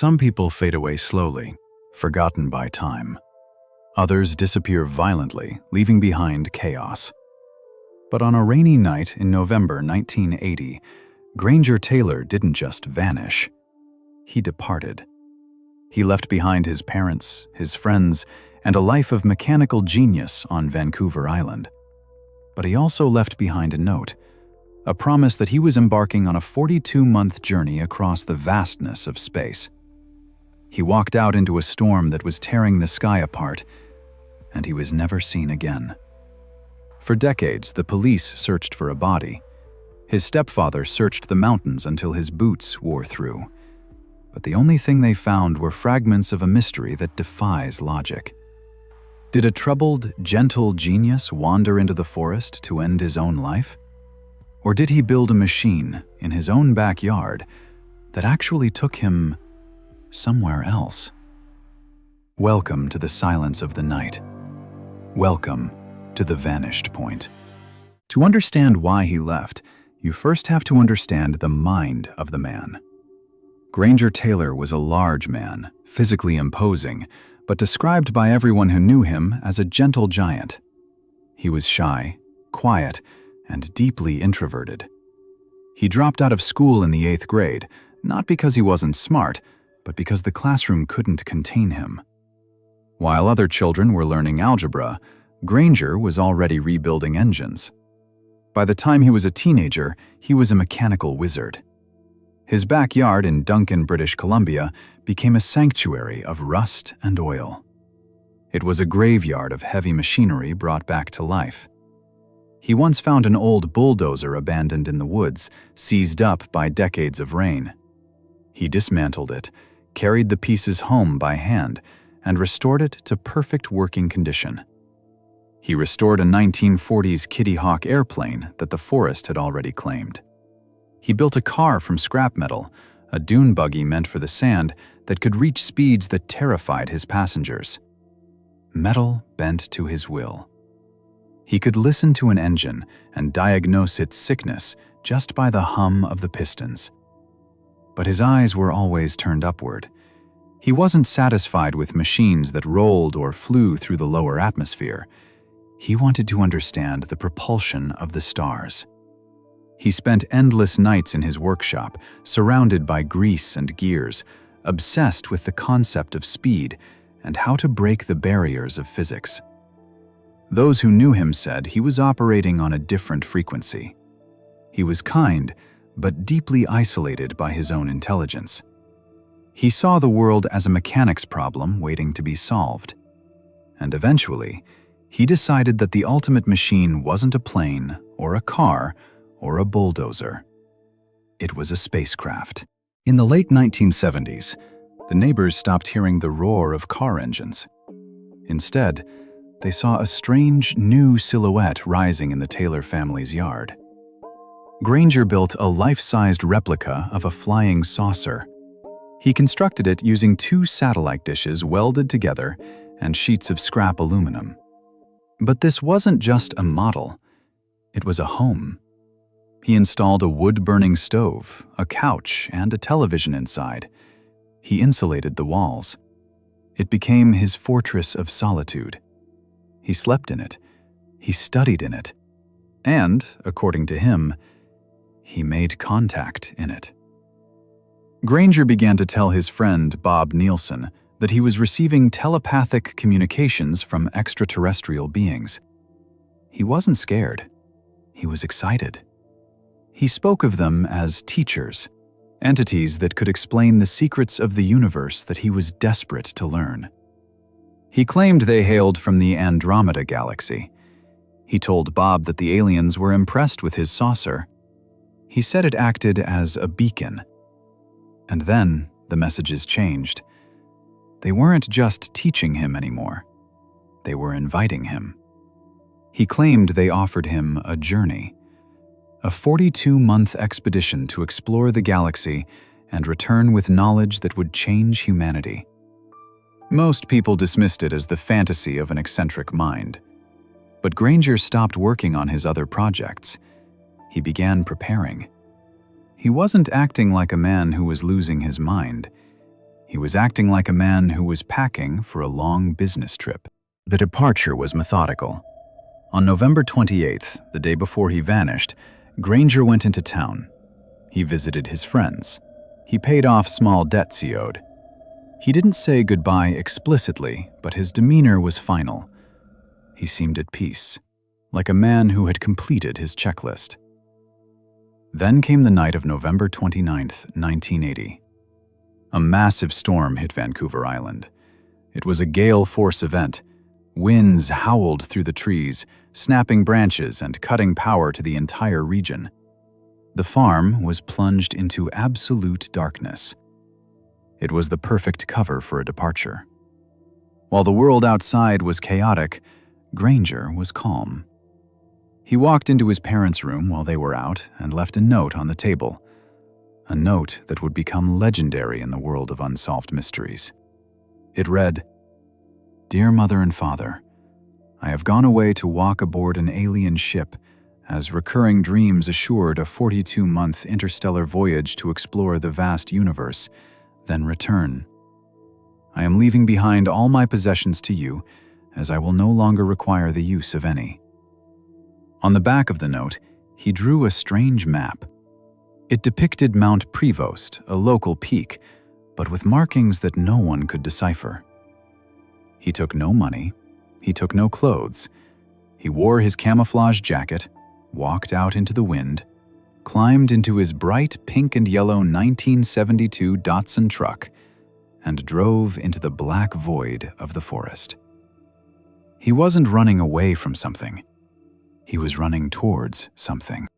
Some people fade away slowly, forgotten by time. Others disappear violently, leaving behind chaos. But on a rainy night in November 1980, Granger Taylor didn't just vanish. He departed. He left behind his parents, his friends, and a life of mechanical genius on Vancouver Island. But he also left behind a note, a promise that he was embarking on a 42-month journey across the vastness of space. He walked out into a storm that was tearing the sky apart, and he was never seen again. For decades, the police searched for a body. His stepfather searched the mountains until his boots wore through. But the only thing they found were fragments of a mystery that defies logic. Did a troubled, gentle genius wander into the forest to end his own life? Or did he build a machine in his own backyard that actually took him somewhere else? Welcome to the silence of the night. Welcome to the vanished point. To understand why he left, you first have to understand the mind of the man. Granger Taylor was a large man, physically imposing, but described by everyone who knew him as a gentle giant. He was shy, quiet, and deeply introverted. He dropped out of school in the 8th grade, not because he wasn't smart, but because the classroom couldn't contain him. While other children were learning algebra, Granger was already rebuilding engines. By the time he was a teenager, he was a mechanical wizard. His backyard in Duncan, British Columbia, became a sanctuary of rust and oil. It was a graveyard of heavy machinery brought back to life. He once found an old bulldozer abandoned in the woods, seized up by decades of rain. He dismantled it, carried the pieces home by hand, and restored it to perfect working condition. He restored a 1940s Kitty Hawk airplane that the forest had already claimed. He built a car from scrap metal, a dune buggy meant for the sand that could reach speeds that terrified his passengers. Metal bent to his will. He could listen to an engine and diagnose its sickness just by the hum of the pistons. But his eyes were always turned upward. He wasn't satisfied with machines that rolled or flew through the lower atmosphere. He wanted to understand the propulsion of the stars. He spent endless nights in his workshop, surrounded by grease and gears, obsessed with the concept of speed and how to break the barriers of physics. Those who knew him said he was operating on a different frequency. He was kind, but deeply isolated by his own intelligence. He saw the world as a mechanics problem waiting to be solved. And eventually, he decided that the ultimate machine wasn't a plane or a car or a bulldozer. It was a spacecraft. In the late 1970s, the neighbors stopped hearing the roar of car engines. Instead, they saw a strange, new silhouette rising in the Taylor family's yard. Granger built a life-sized replica of a flying saucer. He constructed it using 2 satellite dishes welded together and sheets of scrap aluminum. But this wasn't just a model. It was a home. He installed a wood-burning stove, a couch, and a television inside. He insulated the walls. It became his fortress of solitude. He slept in it. He studied in it. And, according to him, he made contact in it. Granger began to tell his friend Bob Nielsen that he was receiving telepathic communications from extraterrestrial beings. He wasn't scared. He was excited. He spoke of them as teachers, entities that could explain the secrets of the universe that he was desperate to learn. He claimed they hailed from the Andromeda galaxy. He told Bob that the aliens were impressed with his saucer. He said it acted as a beacon. And then the messages changed. They weren't just teaching him anymore. They were inviting him. He claimed they offered him a journey, a 42-month expedition to explore the galaxy and return with knowledge that would change humanity. Most people dismissed it as the fantasy of an eccentric mind. But Granger stopped working on his other projects. He began preparing. He wasn't acting like a man who was losing his mind. He was acting like a man who was packing for a long business trip. The departure was methodical. On November 28th, the day before he vanished, Granger went into town. He visited his friends. He paid off small debts he owed. He didn't say goodbye explicitly, but his demeanor was final. He seemed at peace, like a man who had completed his checklist. Then came the night of November 29th, 1980. A massive storm hit Vancouver Island. It was a gale force event. Winds howled through the trees, snapping branches and cutting power to the entire region. The farm was plunged into absolute darkness. It was the perfect cover for a departure. While the world outside was chaotic, Granger was calm. He walked into his parents' room while they were out and left a note on the table. A note that would become legendary in the world of unsolved mysteries. It read, "Dear Mother and Father, I have gone away to walk aboard an alien ship, as recurring dreams assured a 42-month interstellar voyage to explore the vast universe, then return. I am leaving behind all my possessions to you, as I will no longer require the use of any." On the back of the note, he drew a strange map. It depicted Mount Prevost, a local peak, but with markings that no one could decipher. He took no money. He took no clothes. He wore his camouflage jacket, walked out into the wind, climbed into his bright pink and yellow 1972 Datsun truck, and drove into the black void of the forest. He wasn't running away from something. He was running towards something.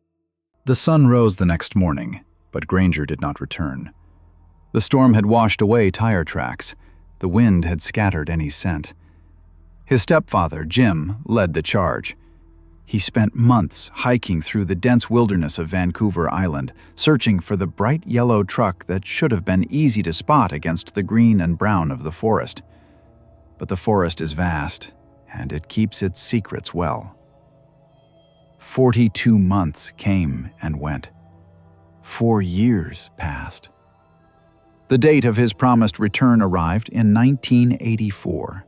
The sun rose the next morning, but Granger did not return. The storm had washed away tire tracks. The wind had scattered any scent. His stepfather, Jim, led the charge. He spent months hiking through the dense wilderness of Vancouver Island, searching for the bright yellow truck that should have been easy to spot against the green and brown of the forest. But the forest is vast, and it keeps its secrets well. 42 months came and went. 4 years passed. The date of his promised return arrived in 1984.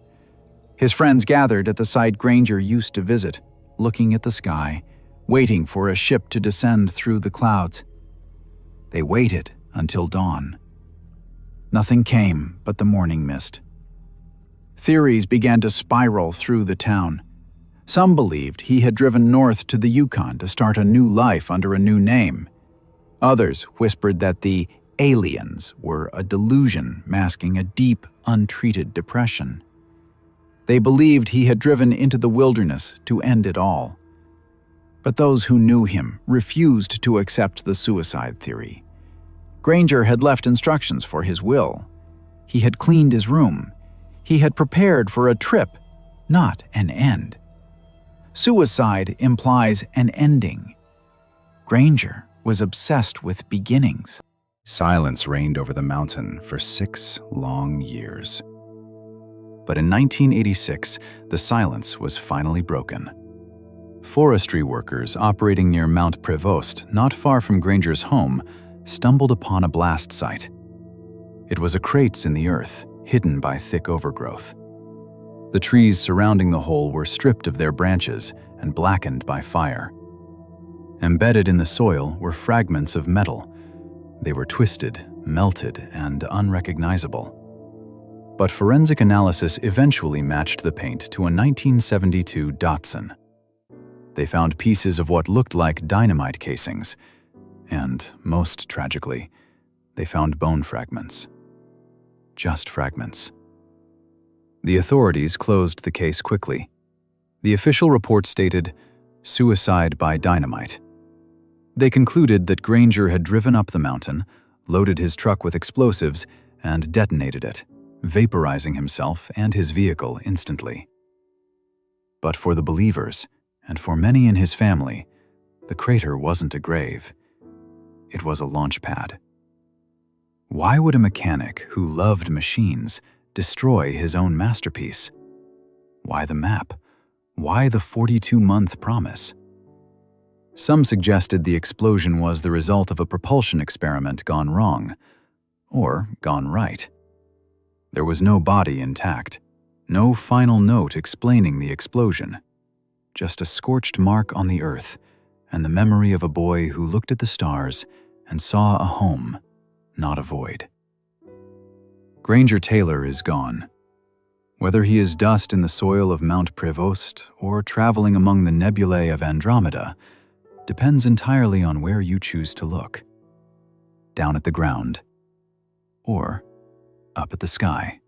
His friends gathered at the site Granger used to visit, looking at the sky, waiting for a ship to descend through the clouds. They waited until dawn. Nothing came but the morning mist. Theories began to spiral through the town. Some believed he had driven north to the Yukon to start a new life under a new name. Others whispered that the aliens were a delusion masking a deep, untreated depression. They believed he had driven into the wilderness to end it all. But those who knew him refused to accept the suicide theory. Granger had left instructions for his will. He had cleaned his room. He had prepared for a trip, not an end. Suicide implies an ending. Granger was obsessed with beginnings. Silence reigned over the mountain for 6 long years. But in 1986, the silence was finally broken. Forestry workers operating near Mount Prevost, not far from Granger's home, stumbled upon a blast site. It was a crater in the earth, hidden by thick overgrowth. The trees surrounding the hole were stripped of their branches and blackened by fire. Embedded in the soil were fragments of metal. They were twisted, melted, and unrecognizable. But forensic analysis eventually matched the paint to a 1972 Datsun. They found pieces of what looked like dynamite casings, and, most tragically, they found bone fragments. Just fragments. The authorities closed the case quickly. The official report stated, "Suicide by dynamite." They concluded that Granger had driven up the mountain, loaded his truck with explosives, and detonated it, vaporizing himself and his vehicle instantly. But for the believers, and for many in his family, the crater wasn't a grave. It was a launch pad. Why would a mechanic who loved machines destroy his own masterpiece? Why the map? Why the 42-month promise? Some suggested the explosion was the result of a propulsion experiment gone wrong, or gone right. There was no body intact, no final note explaining the explosion, just a scorched mark on the earth and the memory of a boy who looked at the stars and saw a home, not a void. Granger Taylor is gone. Whether he is dust in the soil of Mount Prevost or traveling among the nebulae of Andromeda depends entirely on where you choose to look. Down at the ground or up at the sky.